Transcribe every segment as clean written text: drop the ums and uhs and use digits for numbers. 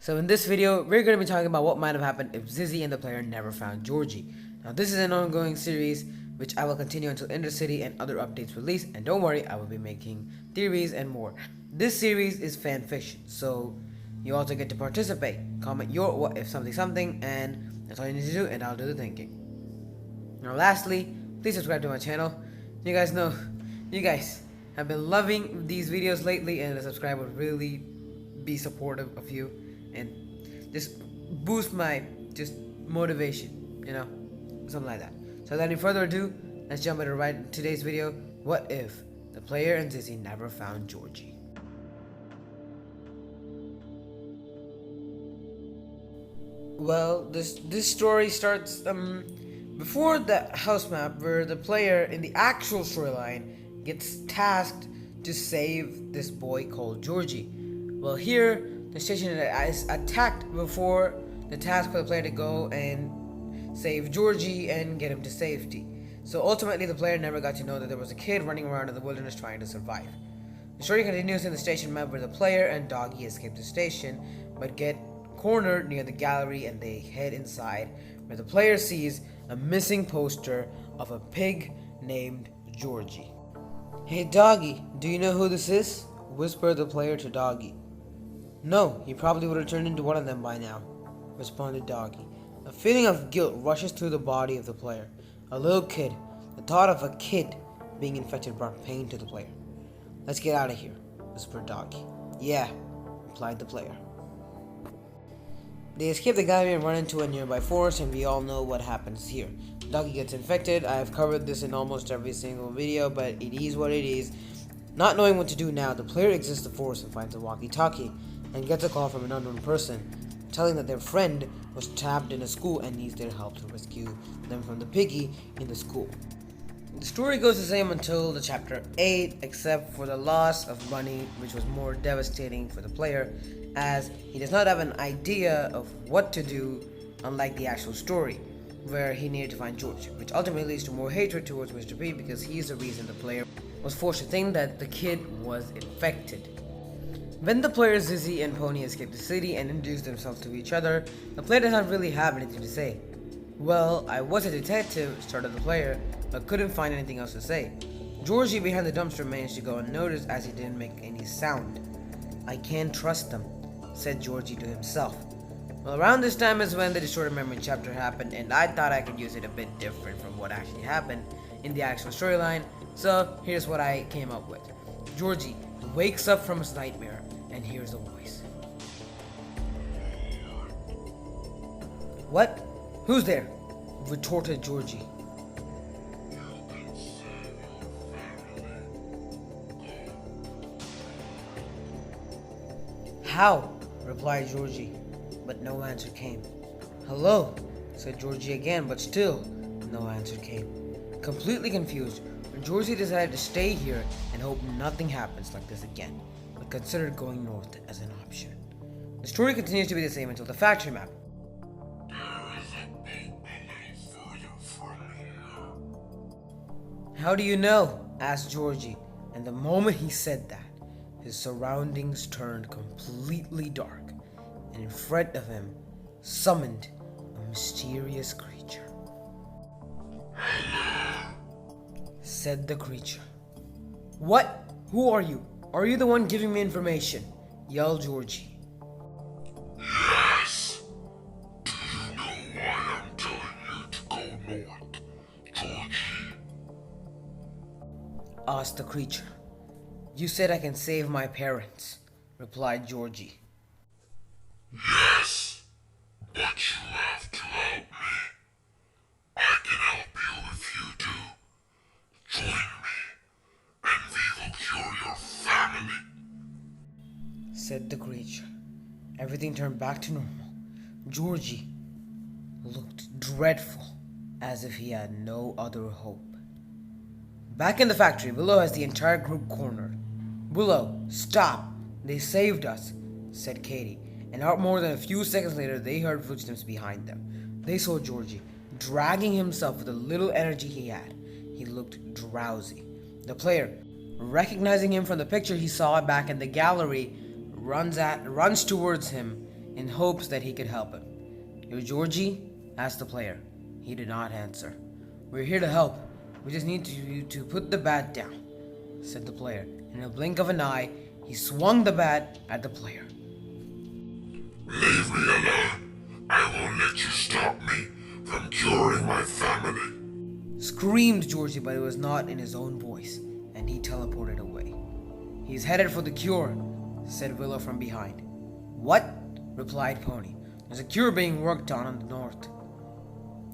So in this video, we're going to be talking about what might have happened if Zizzy and the player never found Georgie. Now this is an ongoing series which I will continue until Ender City and other updates release, and don't worry, I will be making theories and more. This series is fan fiction, so you also get to participate. Comment your what if something, and that's all you need to do, and I'll do the thinking. Now lastly, please subscribe to my channel. You guys know, you guys have been loving these videos lately, and a subscribe would really be supportive of you and just boost my motivation, something like that. So without any further ado, let's jump into today's video. What if the player and Zizzy never found Georgie? Well, this story starts before the house map, where the player in the actual storyline gets tasked to save this boy called Georgie. Well, here the station is attacked before the task for the player to go and save Georgie and get him to safety. So ultimately, the player never got to know that there was a kid running around in the wilderness trying to survive. The story continues in the station map, where the player and Doggy escape the station but get cornered near the gallery, and they head inside, where the player sees a missing poster of a pig named Georgie. "Hey Doggy, do you know who this is?" whispered the player to Doggy. "No, he probably would have turned into one of them by now," responded Doggy. A feeling of guilt rushes through the body of the player. A little kid. The thought of a kid being infected brought pain to the player. "Let's get out of here," whispered Doggy. "Yeah," replied the player. They escape the gallery and run into a nearby forest, and we all know what happens here. Doggy gets infected. I have covered this in almost every single video, but it is what it is. Not knowing what to do now, the player exits the forest and finds a walkie-talkie and gets a call from an unknown person telling that their friend was trapped in a school and needs their help to rescue them from the Piggy in the school. The story goes the same until the chapter 8, except for the loss of money, which was more devastating for the player, as he does not have an idea of what to do, unlike the actual story, where he needed to find George, which ultimately leads to more hatred towards Mr. P, because he is the reason the player was forced to think that the kid was infected. When the players Zizzy and Pony escape the city and introduce themselves to each other, the player does not really have anything to say. "Well, I was a detective," started the player, but couldn't find anything else to say. Georgie behind the dumpster managed to go unnoticed, as he didn't make any sound. "I can't trust them," said Georgie to himself. Well, around this time is when the distorted memory chapter happened, and I thought I could use it a bit different from what actually happened in the actual storyline, so here's what I came up with. Georgie wakes up from his nightmare and hears a voice. "What? Who's there?" retorted Georgie. "How?" replied Georgie, but no answer came. "Hello," said Georgie again, but still no answer came. Completely confused, Georgie decided to stay here and hope nothing happens like this again, but considered going north as an option. The story continues to be the same until the factory map. "How do you know?" asked Georgie, and the moment he said that, his surroundings turned completely dark, and in front of him summoned a mysterious creature. Said the creature. "What? Who are you? Are you the one giving me information?" yelled Georgie. "Yes. Do you know why I'm telling you to go north, Georgie?" asked the creature. "You said I can save my parents," replied Georgie. "Yes, but you have to help me. I can help you if you do. Join me, and we will cure your family," said the creature. Everything turned back to normal. Georgie looked dreadful, as if he had no other hope. Back in the factory, Willow has the entire group cornered. "Willow, stop! They saved us," said Katie, and not more than a few seconds later, they heard footsteps behind them. They saw Georgie dragging himself with the little energy he had. He looked drowsy. The player, recognizing him from the picture he saw back in the gallery, runs towards him in hopes that he could help him. "You're Georgie?" asked the player. He did not answer. "We're here to help. We just need you to put the bat down," said the player. In a blink of an eye, he swung the bat at the player. Leave me alone. I won't let you stop me from curing my family. Screamed Georgie, but it was not in his own voice, and he teleported away. "He's headed for the cure," said Willow from behind. "What?" replied Pony. "There's a cure being worked on the north,"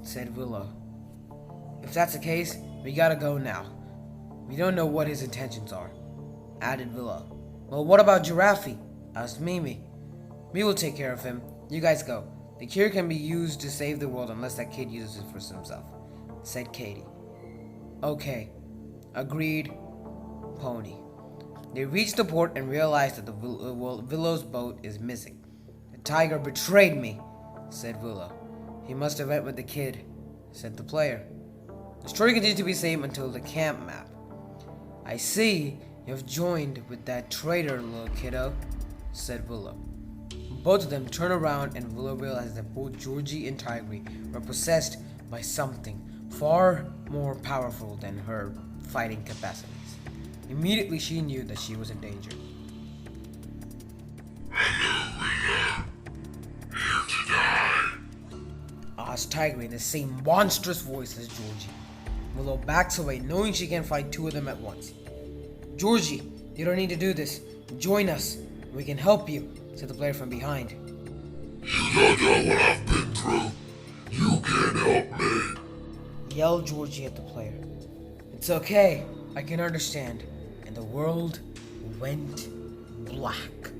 said Willow. "If that's the case, we gotta go now. We don't know what his intentions are," added Willow. "Well, what about Giraffe?" asked Mimi. "We will take care of him. You guys go. The cure can be used to save the world unless that kid uses it for himself," said Katie. "Okay," agreed Pony. They reached the port and realized that the Willow's boat is missing. "The tiger betrayed me," said Willow. "He must have went with the kid," said the player. The story continued to be the same until the camp map. "I see you've joined with that traitor, little kiddo," said Willow. Both of them turned around and Willow realized that both Georgie and Tigry were possessed by something far more powerful than her fighting capacities. Immediately she knew that she was in danger. "Hello, Willow. Here to die?" Asked Tigry in the same monstrous voice as Georgie. Willow backs away, knowing she can't fight two of them at once. "Georgie, you don't need to do this. Join us. We can help you," said the player from behind. "You don't know what I've been through. You can't help me," Yelled Georgie at the player. "It's okay. I can understand." And the world went black.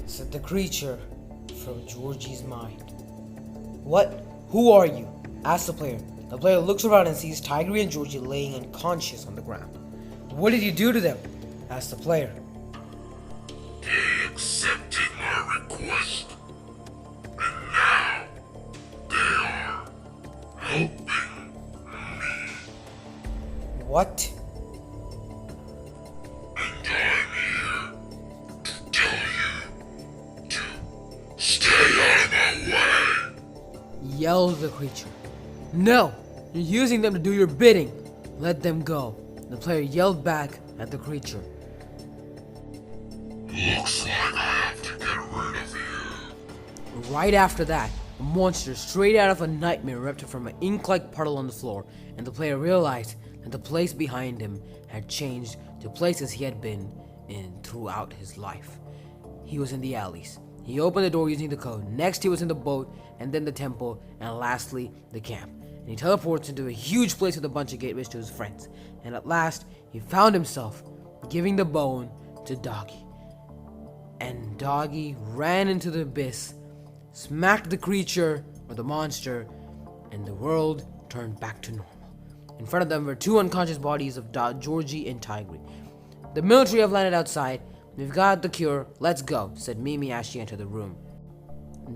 Said the creature from Georgie's mind. "What? Who are you?" asked the player. The player looks around and sees Tigry and Georgie laying unconscious on the ground. "What did you do to them?" asked the player. "They accepted my request, and now they are helping me. "What?" And I'm here to tell you to stay out of my way." Yelled the creature. "No! You're using them to do your bidding! Let them go!" The player yelled back at the creature. "Looks like I have to get rid of you." Right after that, a monster straight out of a nightmare erupted from an ink-like puddle on the floor, and the player realized that the place behind him had changed to places he had been in throughout his life. He was in the alleys. He opened the door using the code. Next, he was in the boat, and then the temple, and lastly, the camp. And he teleports into a huge place with a bunch of gateways to his friends. And at last, he found himself giving the bone to Doggy. And Doggy ran into the abyss, smacked the creature, or the monster, and the world turned back to normal. In front of them were two unconscious bodies of Georgie and Tigry. "The military have landed outside. We've got the cure. Let's go," said Mimi as she entered the room.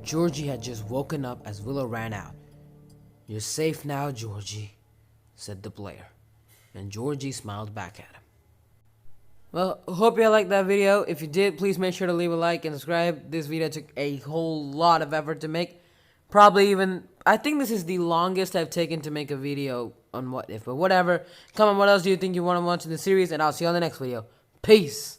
Georgie had just woken up as Willow ran out. "You're safe now, Georgie," said the player. And Georgie smiled back at him. Well, hope you liked that video. If you did, please make sure to leave a like and subscribe. This video took a whole lot of effort to make. Probably even, I think this is the longest I've taken to make a video on What If. But whatever. Comment what else do you think you want to watch in the series, and I'll see you on the next video. Peace.